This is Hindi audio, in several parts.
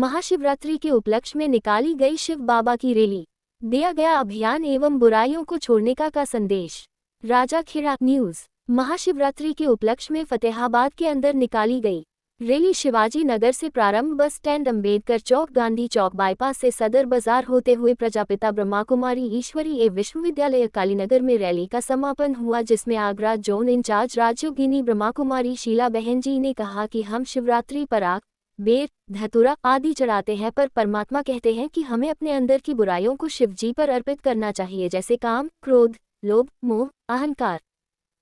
महाशिवरात्रि के उपलक्ष्य में निकाली गई शिव बाबा की रैली, दिया गया अभियान एवं बुराइयों को छोड़ने का संदेश। राजाखेड़ा न्यूज़। महाशिवरात्रि के उपलक्ष्य में फतेहाबाद के अंदर निकाली गई रैली शिवाजी नगर से प्रारंभ बस स्टैंड अंबेडकर चौक गांधी चौक बाईपास से सदर बाजार होते हुए प्रजापिता ब्रह्माकुमारी ईश्वरीय विश्वविद्यालय कालीनगर में रैली का समापन हुआ, जिसमें आगरा जोन इंचार्ज राज्योगिनी ब्रह्माकुमारी शीला बहन जी ने कहा कि हम शिवरात्रि पर आग, बेर, धतूरा आदि चढ़ाते हैं, पर परमात्मा कहते हैं कि हमें अपने अंदर की बुराइयों को शिव जी पर अर्पित करना चाहिए, जैसे काम, क्रोध, लोभ, मोह, अहंकार।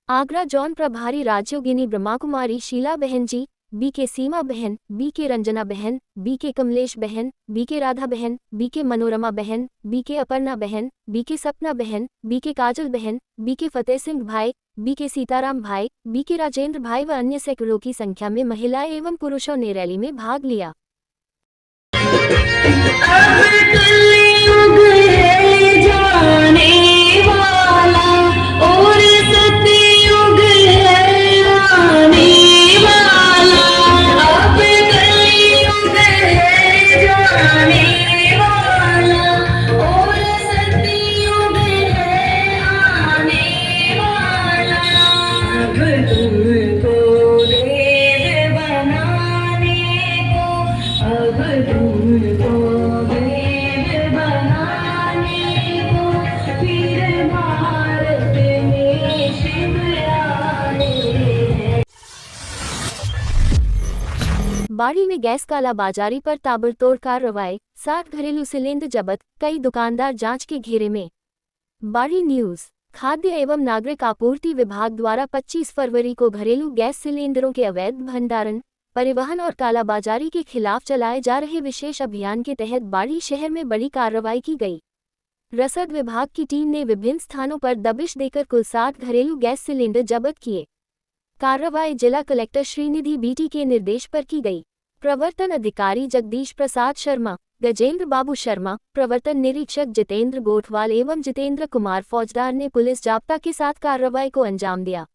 आगरा जोन प्रभारी राज्योगिनी ब्रह्माकुमारी शीला बहन जी, बी के सीमा बहन, बी के रंजना बहन, बी के कमलेश बहन, बी के राधा बहन, बी के मनोरमा बहन, बी के अपर्णा बहन, बी के सपना बहन, बी के काजल बहन, बी के फतेह सिंह भाई, बी के सीताराम भाई, बी के राजेंद्र भाई व अन्य सैकड़ों की संख्या में महिलाएं एवं पुरुषों ने रैली में भाग लिया। बाड़ी में गैस कालाबाजारी पर ताबड़तोड़ कार्रवाई, 60 घरेलू सिलेंडर जब्त, कई दुकानदार जांच के घेरे में। बाड़ी न्यूज़। खाद्य एवं नागरिक आपूर्ति विभाग द्वारा 25 फरवरी को घरेलू गैस सिलेंडरों के अवैध भंडारण, परिवहन और कालाबाजारी के खिलाफ चलाए जा रहे विशेष अभियान के तहत बाड़ी शहर में बड़ी कार्रवाई की गई। रसद विभाग की टीम ने विभिन्न स्थानों पर दबिश देकर कुल 60 घरेलू गैस सिलेंडर जब्त किए। कार्रवाई जिला कलेक्टर श्रीनिधि बीटी के निर्देश पर की गई। प्रवर्तन अधिकारी जगदीश प्रसाद शर्मा, गजेंद्र बाबू शर्मा, प्रवर्तन निरीक्षक जितेंद्र गोठवाल एवं जितेंद्र कुमार फौजदार ने पुलिस जाब्ता के साथ कार्रवाई को अंजाम दिया।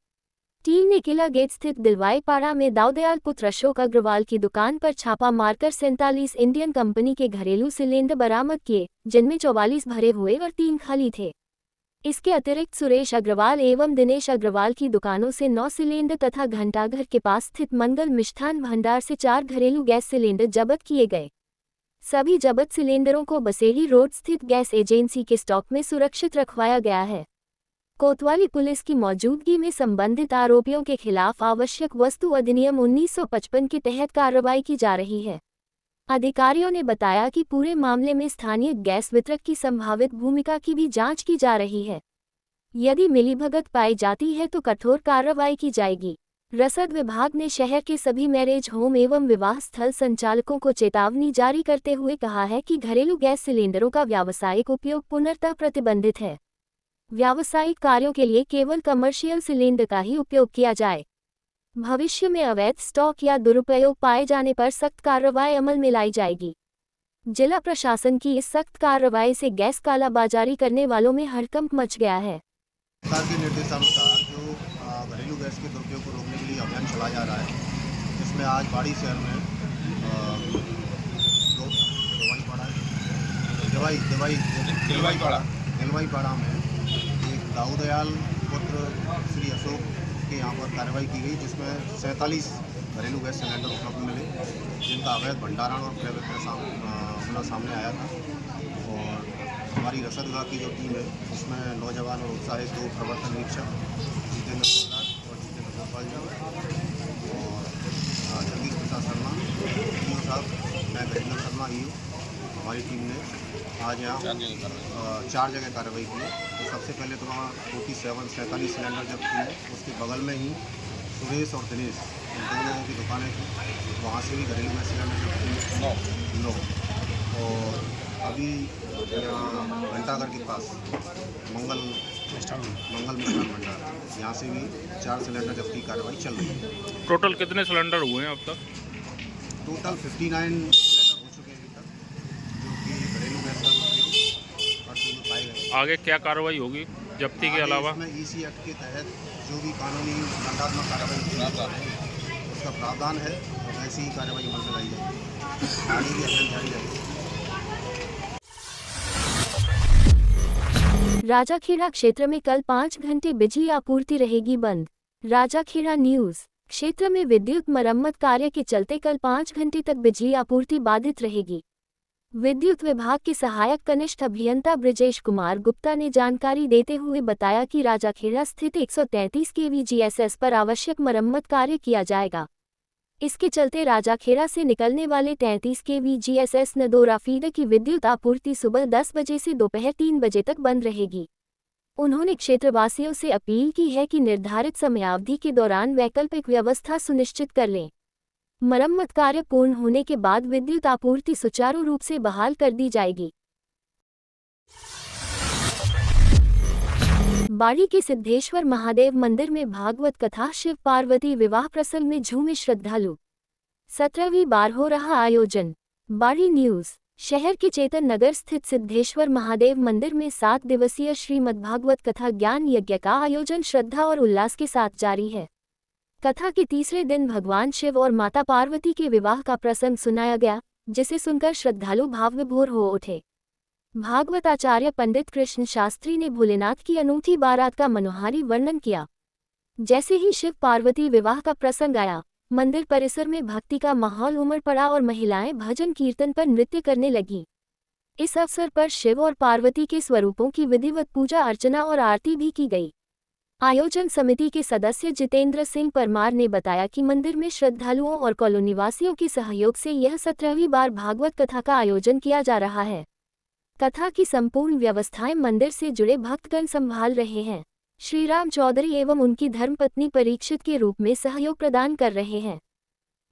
टीम ने किला गेट स्थित दिलवाई पाड़ा में दाऊदयाल पुत्र अशोक अग्रवाल की दुकान पर छापा मारकर 47 इंडियन कंपनी के घरेलू सिलेंडर बरामद किए, जिनमें 44 भरे हुए और 3 खाली थे। इसके अतिरिक्त सुरेश अग्रवाल एवं दिनेश अग्रवाल की दुकानों से 9 सिलेंडर तथा घंटाघर के पास स्थित मंगल मिष्ठान भंडार से 4 घरेलू गैस सिलेंडर जब्त किए गए। सभी जब्त सिलेंडरों को बसेड़ी रोड स्थित गैस एजेंसी के स्टॉक में सुरक्षित रखवाया गया है। कोतवाली पुलिस की मौजूदगी में संबंधित आरोपियों के खिलाफ आवश्यक वस्तु अधिनियम 1955 के तहत कार्रवाई की जा रही है। अधिकारियों ने बताया कि पूरे मामले में स्थानीय गैस वितरक की संभावित भूमिका की भी जांच की जा रही है। यदि मिलीभगत पाई जाती है तो कठोर कार्रवाई की जाएगी। रसद विभाग ने शहर के सभी मैरिज होम एवं विवाह स्थल संचालकों को चेतावनी जारी करते हुए कहा है कि घरेलू गैस सिलेंडरों का व्यावसायिक उपयोग पूर्णतः प्रतिबंधित है। व्यावसायिक कार्यों के लिए केवल कमर्शियल सिलेंडर का ही उपयोग किया जाए। भविष्य में अवैध स्टॉक या दुरुपयोग पाए जाने पर सख्त कार्रवाई अमल में लाई जाएगी। जिला प्रशासन की इस सख्त कार्रवाई से गैस कालाबाजारी करने वालों में हड़कंप मच गया है। सरकार के निर्देशानुसार जो घरेलू गैस के दुरुपयोग को रोकने के लिए अभियान चलाया जा रहा है, जिसमें आज बाड़ी शहर में दिलवाई पाड़ा में एक दाऊदयाल पुत्र श्री अशोक के यहाँ पर कार्रवाई की गई, जिसमें 47 घरेलू गैस सिलेंडर उपलब्ध मिले, जिनका अवैध भंडारण और क्रय विक्रय सामने आया था। और हमारी रसद विभाग की जो टीम है, उसमें नौजवान और उत्साहित 2 प्रवर्तन निरीक्षक जितेंद्र प्रसाद और जितेंद्र गोपाल और जगदीश प्रसाद शर्मा ईओ साहब, मैं गजेंद्र शर्मा ईओ, हमारी टीम ने आज यहाँ 4 जगह कार्रवाई की है। तो सबसे पहले तो वहाँ 47 सिलेंडर जब किए, उसके बगल में ही सुरेश और दिनेश, इन 2 लोगों की दुकानें थी, वहाँ से भी घरेलू गैस सिलेंडर जब किए 9। और अभी यहाँ घंटाघर के पास मंगल मिष्ठान भंडार, यहाँ से भी 4 सिलेंडर जब्त की कार्रवाई चल रही है। टोटल कितने सिलेंडर हुए हैं अब तक? टोटल 59 सिलेंडर हो चुके हैं अभी तक, जो कि घरेलू गैस का उपयोग करते हुए पाए गए। आगे क्या कार्रवाई होगी जब्ती के अलावा? इसमें ईसी एक्ट के तहत जो भी कानूनी दंडात्मक कार्रवाई की जाती है, उसका प्रावधान है और ऐसी ही कार्रवाई अमल में लाई जाएगी। आगे भी अभियान जारी रहेगा। राजाखेड़ा क्षेत्र में कल 5 घंटे बिजली आपूर्ति रहेगी बंद। राजाखेड़ा न्यूज। क्षेत्र में विद्युत मरम्मत कार्य के चलते कल 5 घंटे तक बिजली आपूर्ति बाधित रहेगी। विद्युत विभाग के सहायक कनिष्ठ अभियंता ब्रिजेश कुमार गुप्ता ने जानकारी देते हुए बताया कि राजाखेड़ा स्थित 133 केवी जीएसएस पर आवश्यक मरम्मत कार्य किया जाएगा। इसके चलते राजाखेड़ा से निकलने वाले 33 केवी जीएसएस नदौरा फीडर की विद्युत आपूर्ति सुबह 10 बजे से दोपहर 3 बजे तक बंद रहेगी। उन्होंने क्षेत्रवासियों से अपील की है कि निर्धारित समयावधि के दौरान वैकल्पिक व्यवस्था सुनिश्चित कर लें। मरम्मत कार्य पूर्ण होने के बाद विद्युत आपूर्ति सुचारू रूप से बहाल कर दी जाएगी। बाड़ी के सिद्धेश्वर महादेव मंदिर में भागवत कथा शिव पार्वती विवाह प्रसंग में झूमे श्रद्धालु। 17वीं बार हो रहा आयोजन। बाड़ी न्यूज। शहर के चेतन नगर स्थित सिद्धेश्वर महादेव मंदिर में 7 दिवसीय श्रीमद्भागवत कथा ज्ञान यज्ञ का आयोजन श्रद्धा और उल्लास के साथ जारी है। कथा के तीसरे दिन भगवान शिव और माता पार्वती के विवाह का प्रसंग सुनाया गया, जिसे सुनकर श्रद्धालु भाव विभोर हो उठे। भागवत आचार्य पंडित कृष्ण शास्त्री ने भोलेनाथ की अनूठी बारात का मनोहारी वर्णन किया। जैसे ही शिव पार्वती विवाह का प्रसंग आया, मंदिर परिसर में भक्ति का माहौल उमड़ पड़ा और महिलाएं भजन कीर्तन पर नृत्य करने लगीं। इस अवसर पर शिव और पार्वती के स्वरूपों की विधिवत पूजा अर्चना और आरती भी की गई। आयोजन समिति के सदस्य जितेंद्र सिंह परमार ने बताया कि मंदिर में श्रद्धालुओं और कॉलोनीवासियों के सहयोग से यह 17वीं बार भागवत कथा का आयोजन किया जा रहा है। कथा की संपूर्ण व्यवस्थाएं मंदिर से जुड़े भक्तगण संभाल रहे हैं। श्रीराम चौधरी एवं उनकी धर्मपत्नी परीक्षित के रूप में सहयोग प्रदान कर रहे हैं।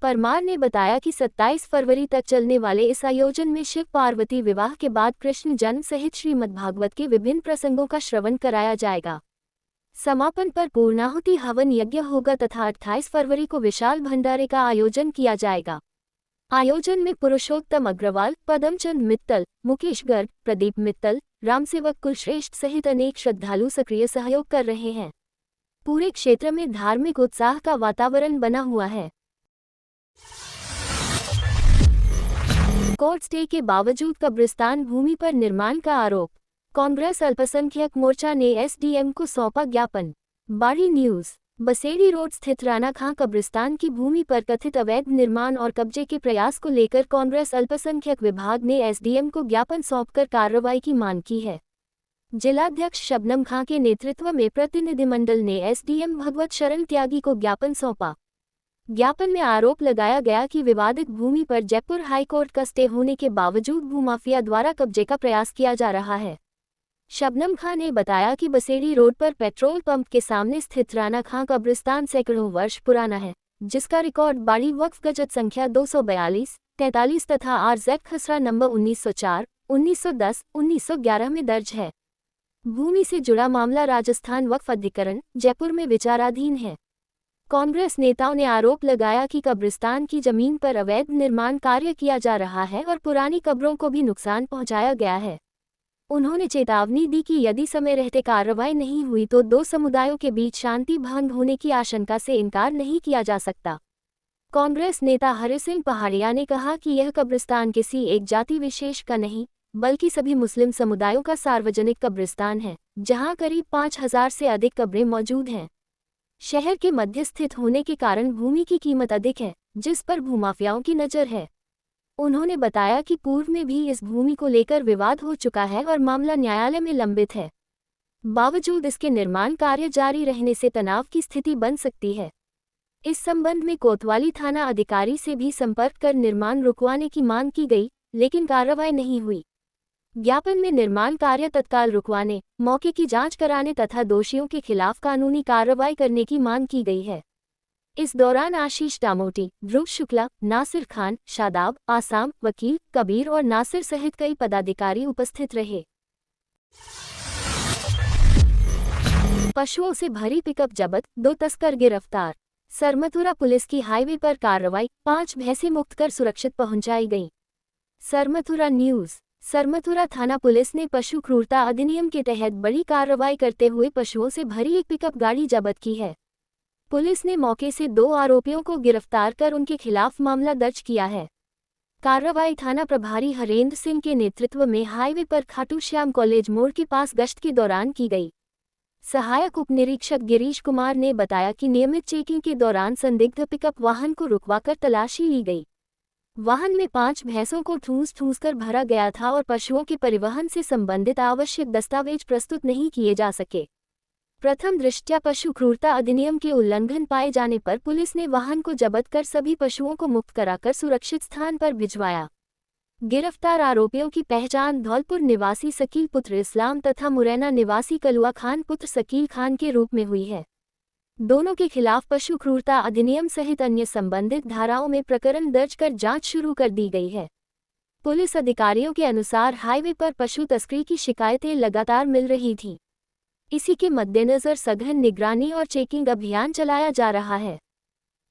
परमार ने बताया कि 27 फरवरी तक चलने वाले इस आयोजन में शिव पार्वती विवाह के बाद कृष्ण जन्म सहित श्रीमद्भागवत के विभिन्न प्रसंगों का श्रवण कराया जाएगा। समापन पर पूर्णाहुति हवन यज्ञ होगा तथा 28 फरवरी को विशाल भंडारे का आयोजन किया जाएगा। आयोजन में पुरुषोत्तम अग्रवाल, पदमचंद मित्तल, मुकेश गर्ग, प्रदीप मित्तल, रामसेवक कुलश्रेष्ठ सहित अनेक श्रद्धालु सक्रिय सहयोग कर रहे हैं। पूरे क्षेत्र में धार्मिक उत्साह का वातावरण बना हुआ है। कोर्ट स्टे के बावजूद कब्रिस्तान भूमि पर निर्माण का आरोप। कांग्रेस अल्पसंख्यक मोर्चा ने एसडीएम को सौंपा ज्ञापन। बाड़ी न्यूज। बसेड़ी रोड स्थित राणा खां कब्रिस्तान की भूमि पर कथित अवैध निर्माण और कब्जे के प्रयास को लेकर कांग्रेस अल्पसंख्यक विभाग ने एसडीएम को ज्ञापन सौंपकर कार्रवाई की मांग की है। जिलाध्यक्ष शबनम खां के नेतृत्व में प्रतिनिधिमंडल ने एसडीएम भगवत शरण त्यागी को ज्ञापन सौंपा। ज्ञापन में आरोप लगाया गया कि विवादित भूमि पर जयपुर हाईकोर्ट का स्टे होने के बावजूद भूमाफिया द्वारा कब्जे का प्रयास किया जा रहा है। शबनम खां ने बताया कि बसेड़ी रोड पर पेट्रोल पंप के सामने स्थित राणा खां कब्रिस्तान सैकड़ों वर्ष पुराना है, जिसका रिकॉर्ड बाड़ी वक्फ गजट संख्या 242, 43 तथा आरजेड खसरा नंबर 1904, 1910, 1911 में दर्ज है। भूमि से जुड़ा मामला राजस्थान वक्फ अधिकरण, जयपुर में विचाराधीन है। कांग्रेस नेताओं ने आरोप लगाया कि कब्रिस्तान की जमीन पर अवैध निर्माण कार्य किया जा रहा है और पुरानी कब्रों को भी नुकसान पहुंचाया गया है। उन्होंने चेतावनी दी कि यदि समय रहते कार्रवाई नहीं हुई तो दो समुदायों के बीच शांति भंग होने की आशंका से इनकार नहीं किया जा सकता। कांग्रेस नेता हरि सिंह पहाड़िया ने कहा कि यह कब्रिस्तान किसी एक जाति विशेष का नहीं, बल्कि सभी मुस्लिम समुदायों का सार्वजनिक कब्रिस्तान है, जहां करीब 5000 से अधिक कब्रें मौजूद हैं। शहर के मध्य स्थित होने के कारण भूमि की कीमत अधिक है, जिस पर भूमाफियाओं की नज़र है। उन्होंने बताया कि पूर्व में भी इस भूमि को लेकर विवाद हो चुका है और मामला न्यायालय में लंबित है। बावजूद इसके निर्माण कार्य जारी रहने से तनाव की स्थिति बन सकती है। इस संबंध में कोतवाली थाना अधिकारी से भी संपर्क कर निर्माण रुकवाने की मांग की गई, लेकिन कार्रवाई नहीं हुई। ज्ञापन में निर्माण कार्य तत्काल रुकवाने, मौके की जांच कराने तथा दोषियों के खिलाफ कानूनी कार्रवाई करने की मांग की गई है। इस दौरान आशीष डामोटी, ध्रुव शुक्ला, नासिर खान, शादाब, आसाम, वकील, कबीर और नासिर सहित कई पदाधिकारी उपस्थित रहे। पशुओं से भरी पिकअप जब्त, 2 तस्कर गिरफ्तार। सरमथुरा पुलिस की हाईवे पर कार्रवाई, 5 भैंसें मुक्त कर सुरक्षित पहुंचाई गईं। सरमथुरा न्यूज। सरमथुरा थाना पुलिस ने पशु क्रूरता अधिनियम के तहत बड़ी कार्रवाई करते हुए पशुओं से भरी एक पिकअप गाड़ी जब्त की है। पुलिस ने मौके से 2 आरोपियों को गिरफ्तार कर उनके खिलाफ मामला दर्ज किया है। कार्रवाई थाना प्रभारी हरेंद्र सिंह के नेतृत्व में हाईवे पर खाटू श्याम कॉलेज मोड़ के पास गश्त के दौरान की गई। सहायक उप निरीक्षक गिरीश कुमार ने बताया कि नियमित चेकिंग के दौरान संदिग्ध पिकअप वाहन को रुकवाकर तलाशी ली गई। वाहन में 5 भैंसों को ठूंस कर भरा गया था और पशुओं के परिवहन से संबंधित आवश्यक दस्तावेज प्रस्तुत नहीं किए जा सके। प्रथम दृष्टया पशु क्रूरता अधिनियम के उल्लंघन पाए जाने पर पुलिस ने वाहन को जब्त कर सभी पशुओं को मुक्त कराकर सुरक्षित स्थान पर भिजवाया। गिरफ्तार आरोपियों की पहचान धौलपुर निवासी शकील पुत्र इस्लाम तथा मुरैना निवासी कलुआ खान पुत्र शकील खान के रूप में हुई है। दोनों के खिलाफ पशु क्रूरता अधिनियम सहित अन्य संबंधित धाराओं में प्रकरण दर्ज कर जांच शुरू कर दी गई है। पुलिस अधिकारियों के अनुसार हाईवे पर पशु तस्करी की शिकायतें लगातार मिल रही थीं। इसी के मद्देनजर सघन निगरानी और चेकिंग अभियान चलाया जा रहा है।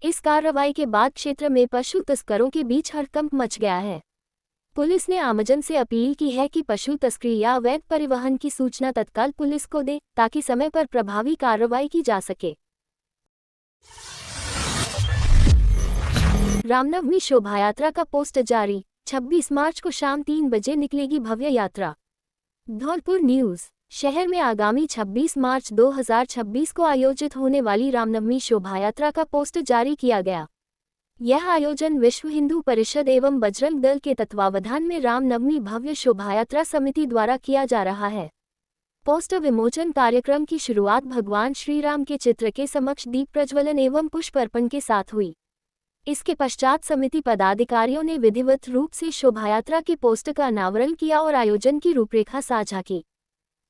इस कार्रवाई के बाद क्षेत्र में पशु तस्करों के बीच हड़कंप मच गया है। पुलिस ने आमजन से अपील की है कि पशु तस्करी या अवैध परिवहन की सूचना तत्काल पुलिस को दे ताकि समय पर प्रभावी कार्रवाई की जा सके। रामनवमी शोभायात्रा का पोस्टर जारी। 26 मार्च को शाम 3 बजे निकलेगी भव्य यात्रा। धौलपुर न्यूज़। शहर में आगामी 26 मार्च 2026 को आयोजित होने वाली रामनवमी शोभायात्रा का पोस्टर जारी किया गया। यह आयोजन विश्व हिंदू परिषद एवं बजरंग दल के तत्वावधान में रामनवमी भव्य शोभायात्रा समिति द्वारा किया जा रहा है। पोस्टर विमोचन कार्यक्रम की शुरुआत भगवान श्री राम के चित्र के समक्ष दीप प्रज्वलन एवं पुष्प अर्पण के साथ हुई। इसके पश्चात समिति पदाधिकारियों ने विधिवत रूप से शोभायात्रा के पोस्टर का अनावरण किया और आयोजन की रूपरेखा साझा की।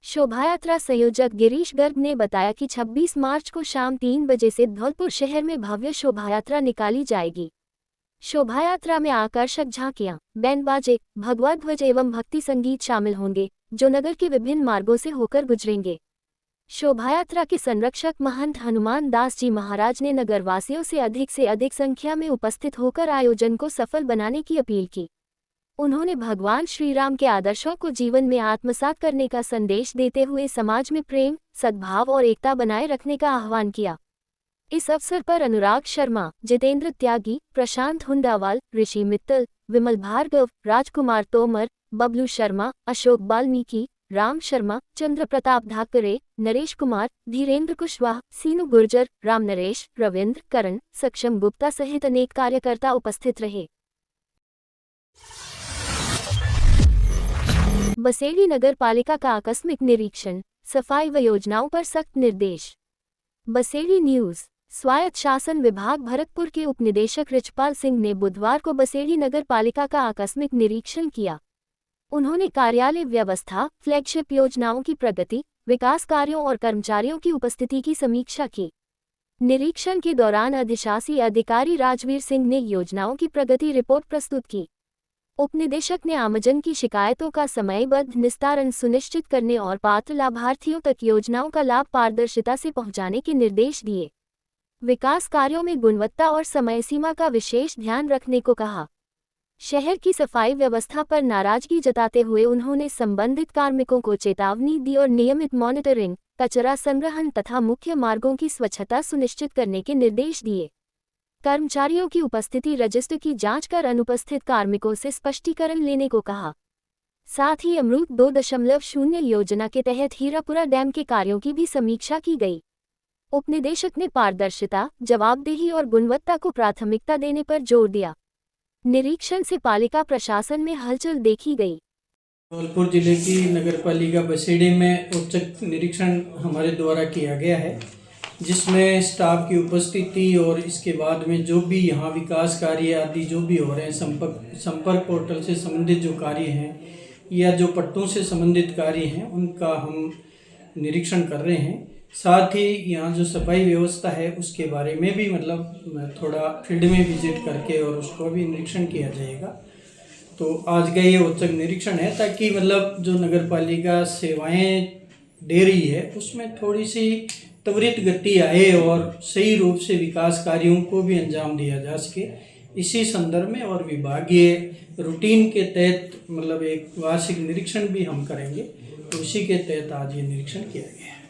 शोभायात्रा संयोजक गिरीश गर्ग ने बताया कि 26 मार्च को शाम 3 बजे से धौलपुर शहर में भव्य शोभायात्रा निकाली जाएगी। शोभायात्रा में आकर्षक झांकियां, बैंड बाजे, भगवा ध्वज एवं भक्ति संगीत शामिल होंगे, जो नगर के विभिन्न मार्गों से होकर गुजरेंगे। शोभायात्रा के संरक्षक महंत हनुमान दास जी महाराज ने नगरवासियों से अधिक संख्या में उपस्थित होकर आयोजन को सफल बनाने की अपील की। उन्होंने भगवान श्री राम के आदर्शों को जीवन में आत्मसात करने का संदेश देते हुए समाज में प्रेम, सद्भाव और एकता बनाए रखने का आह्वान किया। इस अवसर पर अनुराग शर्मा, जितेंद्र त्यागी, प्रशांत हुंडावाल, ऋषि मित्तल, विमल भार्गव, राजकुमार तोमर, बबलू शर्मा, अशोक बाल्मीकि, राम शर्मा, चंद्र प्रताप धाकरे, नरेश कुमार, धीरेन्द्र कुशवाहा, सीनू गुर्जर, राम नरेश, रविंद्र, करण, सक्षम गुप्ता सहित अनेक कार्यकर्ता उपस्थित रहे। बसेड़ी नगर पालिका का आकस्मिक निरीक्षण, सफाई व योजनाओं पर सख्त निर्देश। बसेड़ी न्यूज़। स्वायत्त शासन विभाग भरतपुर के उपनिदेशक रिचपाल सिंह ने बुधवार को बसेड़ी नगर पालिका का आकस्मिक निरीक्षण किया। उन्होंने कार्यालय व्यवस्था, फ्लैगशिप योजनाओं की प्रगति, विकास कार्यों और कर्मचारियों की उपस्थिति की समीक्षा की। निरीक्षण के दौरान अधिशासी अधिकारी राजवीर सिंह ने योजनाओं की प्रगति रिपोर्ट प्रस्तुत की। उपनिदेशक ने आमजन की शिकायतों का समयबद्ध निस्तारण सुनिश्चित करने और पात्र लाभार्थियों तक योजनाओं का लाभ पारदर्शिता से पहुंचाने के निर्देश दिए। विकास कार्यों में गुणवत्ता और समय सीमा का विशेष ध्यान रखने को कहा। शहर की सफाई व्यवस्था पर नाराजगी जताते हुए उन्होंने संबंधित कार्मिकों को चेतावनी दी और नियमित मॉनिटरिंग, कचरा संग्रहण तथा मुख्य मार्गों की स्वच्छता सुनिश्चित करने के निर्देश दिए। कर्मचारियों की उपस्थिति रजिस्टर की जांच कर अनुपस्थित कार्मिकों से स्पष्टीकरण लेने को कहा। साथ ही अमृत 2.0 योजना के तहत हीरापुरा डैम के कार्यों की भी समीक्षा की गई। उपनिदेशक ने पारदर्शिता, जवाबदेही और गुणवत्ता को प्राथमिकता देने पर जोर दिया। निरीक्षण से पालिका प्रशासन में हलचल देखी गई। धौलपुर जिले की नगरपालिका बसेड़ी में औचक निरीक्षण हमारे द्वारा किया गया है, जिसमें स्टाफ की उपस्थिति और इसके बाद में जो भी यहाँ विकास कार्य आदि जो भी हो रहे हैं, संपर्क पोर्टल से संबंधित जो कार्य हैं या जो पट्टों से संबंधित कार्य हैं, उनका हम निरीक्षण कर रहे हैं। साथ ही यहाँ जो सफाई व्यवस्था है उसके बारे में भी थोड़ा फील्ड में विजिट करके और उसको भी निरीक्षण किया जाएगा। तो आज का ये औचक निरीक्षण है ताकि जो नगरपालिका सेवाएं दे रही है उसमें थोड़ी सी त्वरित गति आए और सही रूप से विकास कार्यों को भी अंजाम दिया जा सके। इसी संदर्भ में और विभागीय रूटीन के तहत एक वार्षिक निरीक्षण भी हम करेंगे, तो उसी के तहत आज ये निरीक्षण किया गया है।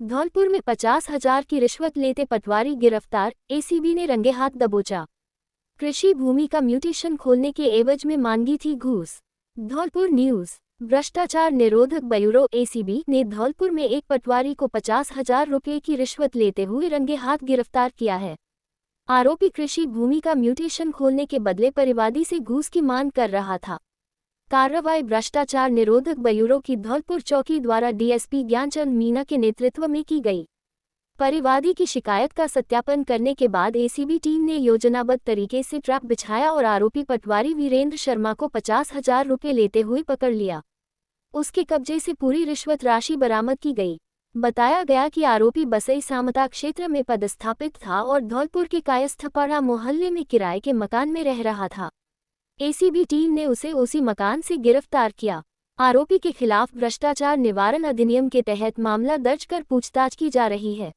धौलपुर में 50,000 की रिश्वत लेते पटवारी गिरफ्तार, एसीबी ने रंगे हाथ दबोचा। कृषि भूमि का म्यूटेशन खोलने के एवज में मांगी थी घूस। धौलपुर न्यूज। भ्रष्टाचार निरोधक ब्यूरो एसीबी ने धौलपुर में एक पटवारी को 50,000 रुपये की रिश्वत लेते हुए रंगे हाथ गिरफ्तार किया है। आरोपी कृषि भूमि का म्यूटेशन खोलने के बदले परिवादी से घूस की मांग कर रहा था। कार्रवाई भ्रष्टाचार निरोधक ब्यूरो की धौलपुर चौकी द्वारा डीएसपी ज्ञानचंद मीना के नेतृत्व में की गई। परिवादी की शिकायत का सत्यापन करने के बाद एसीबी टीम ने योजनाबद्ध तरीके से ट्रैप बिछाया और आरोपी पटवारी वीरेंद्र शर्मा को 50,000 रुपये लेते हुए पकड़ लिया। उसके कब्जे से पूरी रिश्वत राशि बरामद की गई। बताया गया कि आरोपी बसई सामता क्षेत्र में पदस्थापित था और धौलपुर के कायस्थपाड़ा मोहल्ले में किराए के मकान में रह रहा था। एसीबी टीम ने उसे उसी मकान से गिरफ्तार किया। आरोपी के खिलाफ भ्रष्टाचार निवारण अधिनियम के तहत मामला दर्ज कर पूछताछ की जा रही है।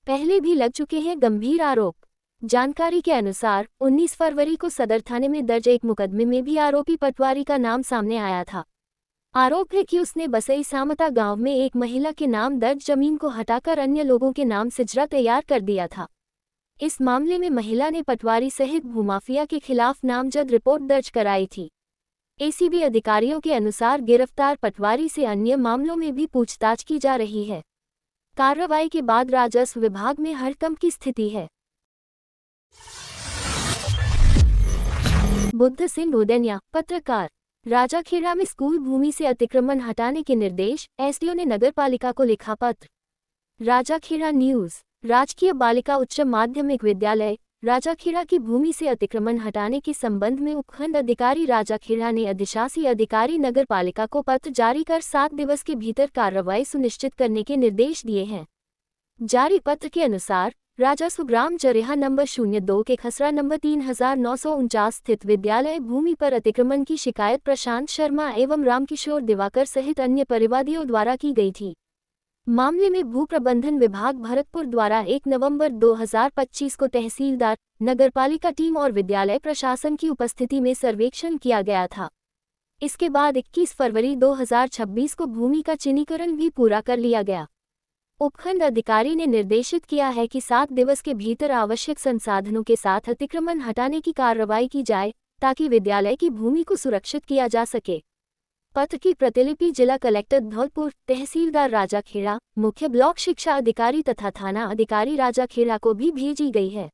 पहले भी लग चुके हैं गंभीर आरोप। जानकारी के अनुसार 19 फरवरी को सदर थाने में दर्ज एक मुकदमे में भी आरोपी पटवारी का नाम सामने आया था। आरोप है कि उसने बसई सामता गांव में एक महिला के नाम दर्ज जमीन को हटाकर अन्य लोगों के नाम सिजरा तैयार कर दिया था। इस मामले में महिला ने पटवारी सहित भूमाफिया के खिलाफ नामजद रिपोर्ट दर्ज कराई थी। एसीबी अधिकारियों के अनुसार गिरफ्तार पटवारी से अन्य मामलों में भी पूछताछ की जा रही है। कार्रवाई के बाद राजस्व विभाग में हड़कंप की स्थिति है। बुद्ध सिंह उदैनिया, पत्रकार। राजाखेड़ा में स्कूल भूमि से अतिक्रमण हटाने के निर्देश, एसडीओ ने नगरपालिका को लिखा पत्र। राजाखेड़ा न्यूज। राजकीय बालिका उच्च माध्यमिक विद्यालय राजाखेड़ा की भूमि से अतिक्रमण हटाने के संबंध में उपखंड अधिकारी राजाखेड़ा ने अधिशासी अधिकारी नगरपालिका को पत्र जारी कर 7 दिवस के भीतर कार्रवाई सुनिश्चित करने के निर्देश दिए हैं। जारी पत्र के अनुसार राजस्व ग्राम जरेहा नंबर 02 के खसरा नंबर 3949 स्थित विद्यालय भूमि पर अतिक्रमण की शिकायत प्रशांत शर्मा एवं रामकिशोर दिवाकर सहित अन्य परिवादियों द्वारा की गई थी। मामले में भू प्रबंधन विभाग भरतपुर द्वारा 1 नवंबर 2025 को तहसीलदार, नगरपालिका टीम और विद्यालय प्रशासन की उपस्थिति में सर्वेक्षण किया गया था। इसके बाद 21 फरवरी 2026 को भूमि का चिन्हीकरण भी पूरा कर लिया गया। उपखंड अधिकारी ने निर्देशित किया है कि 7 दिवस के भीतर आवश्यक संसाधनों के साथ अतिक्रमण हटाने की कार्रवाई की जाए ताकि विद्यालय की भूमि को सुरक्षित किया जा सके। पत्र की प्रतिलिपि जिला कलेक्टर धौलपुर, तहसीलदार राजाखेड़ा, मुख्य ब्लॉक शिक्षा अधिकारी तथा थाना अधिकारी राजाखेड़ा को भी भेजी गई है।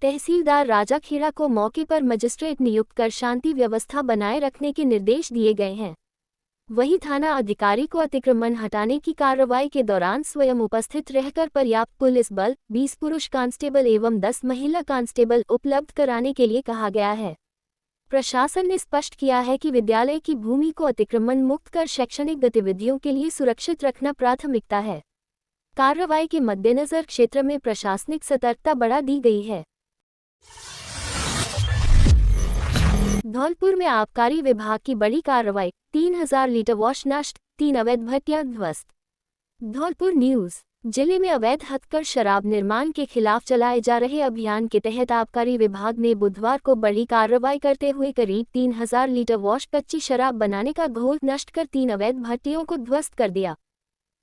तहसीलदार राजाखेड़ा को मौके पर मजिस्ट्रेट नियुक्त कर शांति व्यवस्था बनाए रखने के निर्देश दिए गए हैं। वहीं थाना अधिकारी को अतिक्रमण हटाने की कार्रवाई के दौरान स्वयं उपस्थित रहकर पर्याप्त पुलिस बल, 20 पुरुष कांस्टेबल एवं 10 महिला कांस्टेबल उपलब्ध कराने के लिए कहा गया है। प्रशासन ने स्पष्ट किया है कि विद्यालय की भूमि को अतिक्रमण मुक्त कर शैक्षणिक गतिविधियों के लिए सुरक्षित रखना प्राथमिकता है। कार्रवाई के मद्देनजर क्षेत्र में प्रशासनिक सतर्कता बढ़ा दी गई है। धौलपुर में आबकारी विभाग की बड़ी कार्रवाई, 3000 लीटर वॉश नष्ट, 3 अवैध भट्टियां ध्वस्त। धौलपुर न्यूज। जिले में अवैध हथकर शराब निर्माण के खिलाफ चलाए जा रहे अभियान के तहत आबकारी विभाग ने बुधवार को बड़ी कार्रवाई करते हुए करीब 3000 लीटर वॉश कच्ची शराब बनाने का घोल नष्ट कर 3 अवैध भट्टियों को ध्वस्त कर दिया।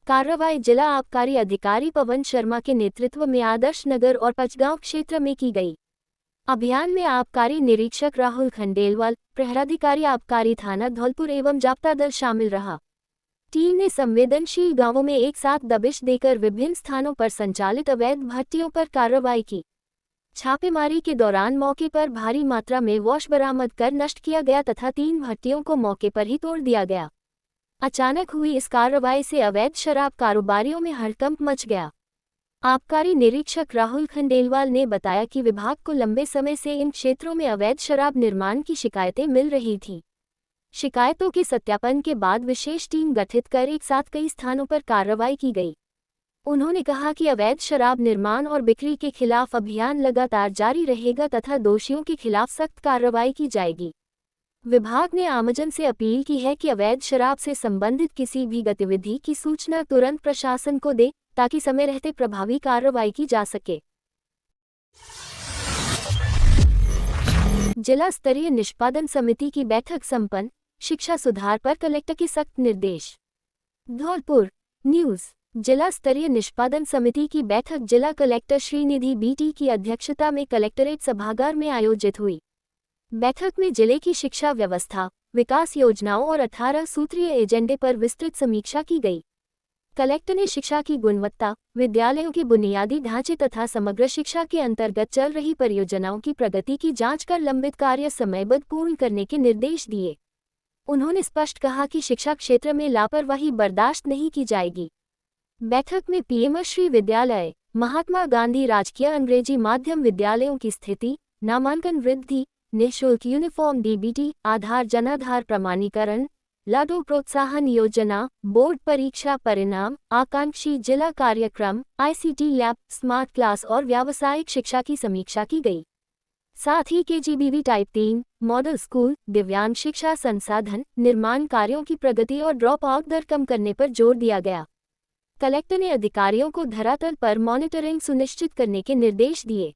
कार्रवाई जिला आबकारी अधिकारी पवन शर्मा के नेतृत्व में आदर्श नगर और पचगांव क्षेत्र में की गई। अभियान में आबकारी निरीक्षक राहुल खंडेलवाल, प्रहराधिकारी आबकारी थाना धौलपुर एवं जाप्ता दल शामिल रहा। टीम ने संवेदनशील गांवों में एक साथ दबिश देकर विभिन्न स्थानों पर संचालित अवैध भट्टियों पर कार्रवाई की। छापेमारी के दौरान मौके पर भारी मात्रा में वॉश बरामद कर नष्ट किया गया तथा 3 भट्टियों को मौके पर ही तोड़ दिया गया। अचानक हुई इस कार्रवाई से अवैध शराब कारोबारियों में हड़कंप मच गया। आबकारी निरीक्षक राहुल खंडेलवाल ने बताया कि विभाग को लंबे समय से इन क्षेत्रों में अवैध शराब निर्माण की शिकायतें मिल रही थीं। शिकायतों के सत्यापन के बाद विशेष टीम गठित कर एक साथ कई स्थानों पर कार्रवाई की गई। उन्होंने कहा कि अवैध शराब निर्माण और बिक्री के खिलाफ अभियान लगातार जारी रहेगा तथा दोषियों के खिलाफ सख्त कार्रवाई की जाएगी। विभाग ने आमजन से अपील की है कि अवैध शराब से संबंधित किसी भी गतिविधि की सूचना तुरंत प्रशासन को दे ताकि समय रहते प्रभावी कार्रवाई की जा सके। जिला स्तरीय निष्पादन समिति की बैठक संपन्न, शिक्षा सुधार पर कलेक्टर के सख्त निर्देश। धौलपुर न्यूज। जिला स्तरीय निष्पादन समिति की बैठक जिला कलेक्टर श्रीनिधि बीटी की अध्यक्षता में कलेक्ट्रेट सभागार में आयोजित हुई। बैठक में जिले की शिक्षा व्यवस्था, विकास योजनाओं और 18 सूत्रीय एजेंडे पर विस्तृत समीक्षा की गई। कलेक्टर ने शिक्षा की गुणवत्ता, विद्यालयों के बुनियादी ढांचे तथा समग्र शिक्षा के अंतर्गत चल रही परियोजनाओं की प्रगति की जांच कर लंबित कार्य समयबद्ध पूर्ण करने के निर्देश दिए। उन्होंने स्पष्ट कहा कि शिक्षा क्षेत्र में लापरवाही बर्दाश्त नहीं की जाएगी। बैठक में पीएमश्री विद्यालय, महात्मा गांधी राजकीय अंग्रेजी माध्यम विद्यालयों की स्थिति, नामांकन वृद्धि, निःशुल्क यूनिफॉर्म डीबीटी, आधार जनाधार प्रमाणीकरण, लाडो प्रोत्साहन योजना, बोर्ड परीक्षा परिणाम, आकांक्षी जिला कार्यक्रम, आईसीटी लैब, स्मार्ट क्लास और व्यावसायिक शिक्षा की समीक्षा की गई। साथ ही केजीबीवी टाइप 3, मॉडल स्कूल, दिव्यांग शिक्षा संसाधन, निर्माण कार्यों की प्रगति और ड्रॉप आउट दर कम करने पर जोर दिया गया। कलेक्टर ने अधिकारियों को धरातल पर मॉनिटरिंग सुनिश्चित करने के निर्देश दिए।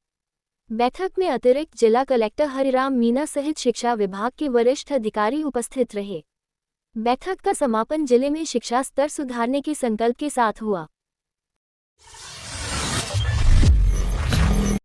बैठक में अतिरिक्त जिला कलेक्टर हरिराम मीना सहित शिक्षा विभाग के वरिष्ठ अधिकारी उपस्थित रहे। बैठक का समापन जिले में शिक्षा स्तर सुधारने के संकल्प के साथ हुआ।